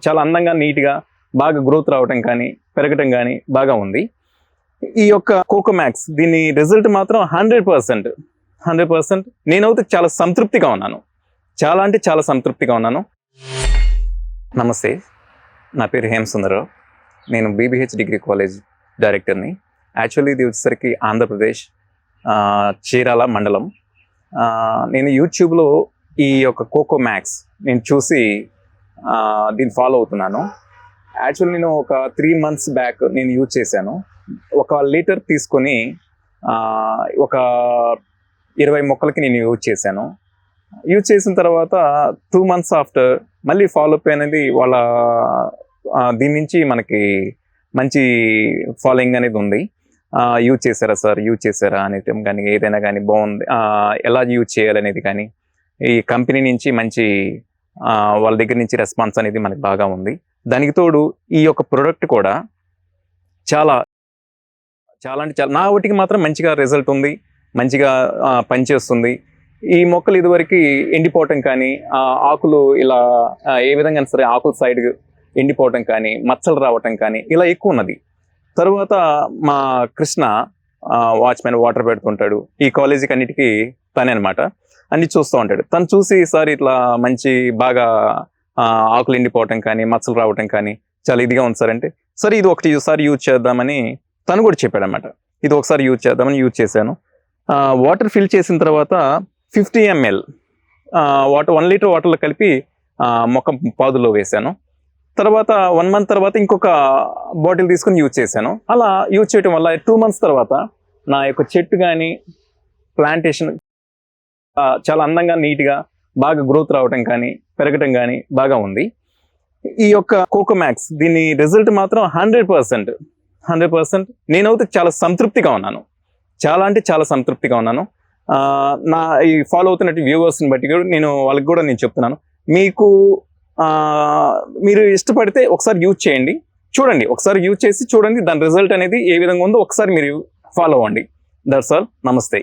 చాలా అందంగా నీట్గా బాగా గ్రోత్ రావటం కానీ పెరగటం కానీ బాగా ఉంది. ఈ యొక్క కోకోమాక్స్ దీని రిజల్ట్ మాత్రం 100% నేనైతే చాలా సంతృప్తిగా ఉన్నాను. చాలా అంటే చాలా సంతృప్తిగా ఉన్నాను. నమస్తే, నా పేరు హేమసుందరరావు. నేను బీబీహెచ్ డిగ్రీ కాలేజ్ డైరెక్టర్ని. యాక్చువల్లీ ఇది వచ్చేసరికి ఆంధ్రప్రదేశ్ చీరాల మండలం. నేను యూట్యూబ్లో ఈ యొక్క కోకోమాక్స్ నేను చూసి దీన్ని ఫాలో అవుతున్నాను. యాక్చువల్లీ నేను ఒక 3 months బ్యాక్ నేను యూజ్ చేశాను. 1 లీటర్ తీసుకొని ఒక 20 మొక్కలకి నేను యూజ్ చేశాను. యూజ్ చేసిన తర్వాత 2 months ఆఫ్టర్ మళ్ళీ ఫాలోఅప్ అనేది వాళ్ళ దీని నుంచి మనకి మంచి ఫాలోయింగ్ అనేది ఉంది. యూజ్ చేశారా సార్, యూజ్ చేశారా అనేది కానీ ఏదైనా కానీ బాగుంది, ఎలా యూజ్ చేయాలనేది కానీ ఈ కంపెనీ నుంచి మంచి వాళ్ళ దగ్గర నుంచి రెస్పాన్స్ అనేది మనకి బాగా ఉంది. దానికి తోడు ఈ యొక్క ప్రోడక్ట్ కూడా చాలా చాలా అంటే చాలా నా వాటికి మాత్రం మంచిగా రిజల్ట్ ఉంది, మంచిగా పనిచేస్తుంది. ఈ మొక్కలు ఇదివరకు ఎండిపోవటం కానీ ఆకులు ఇలా ఏ విధంగా సరే ఆకుల సైడ్ ఎండిపోవటం కానీ మచ్చలు రావటం కానీ ఇలా ఎక్కువ ఉన్నది. తర్వాత మా కృష్ణ వాచ్మెన్ వాటర్ పెడుతుంటాడు, ఈ కాలేజీకి అన్నిటికీ తనే అనమాట, అన్ని చూస్తూ ఉంటాడు. తను చూసి సార్ ఇట్లా మంచి బాగా ఆకులు ఎండిపోవటం కానీ మచ్చలు రావటం కానీ చాలా ఇదిగా ఉంది సార్ అంటే, సరే ఇది ఒకసారి యూజ్ చేద్దామని తను కూడా చెప్పాడు అనమాట. ఇది ఒకసారి యూజ్ చేద్దామని యూజ్ చేశాను. వాటర్ ఫిల్ చేసిన తర్వాత 50 ml వాటర్ 1 లీటర్ వాటర్లో కలిపి మొక్క పాదులో వేశాను. తర్వాత 1 month తర్వాత ఇంకొక బాటిల్ తీసుకొని యూజ్ చేశాను. అలా యూజ్ చేయడం వల్ల 2 months తర్వాత నా యొక్క చెట్టు కానీ ప్లాంటేషన్ చాలా అందంగా నీట్గా బాగా గ్రోత్ రావటం కానీ పెరగటం కానీ బాగా ఉంది. ఈ యొక్క కోకోమాక్స్ దీని రిజల్ట్ మాత్రం 100% నేనైతే చాలా సంతృప్తిగా ఉన్నాను. చాలా అంటే చాలా సంతృప్తిగా ఉన్నాను. నా ఈ ఫాలో అవుతున్నట్టు వ్యూవర్స్ని బట్టి కూడా వాళ్ళకి కూడా నేను చెప్తున్నాను, మీకు మీరు ఇష్టపడితే ఒకసారి యూజ్ చేయండి, చూడండి, ఒకసారి యూజ్ చేసి చూడండి దాని రిజల్ట్ అనేది ఏ విధంగా ఉందో ఒకసారి మీరు ఫాలో అవ్వండి. That's all. నమస్తే.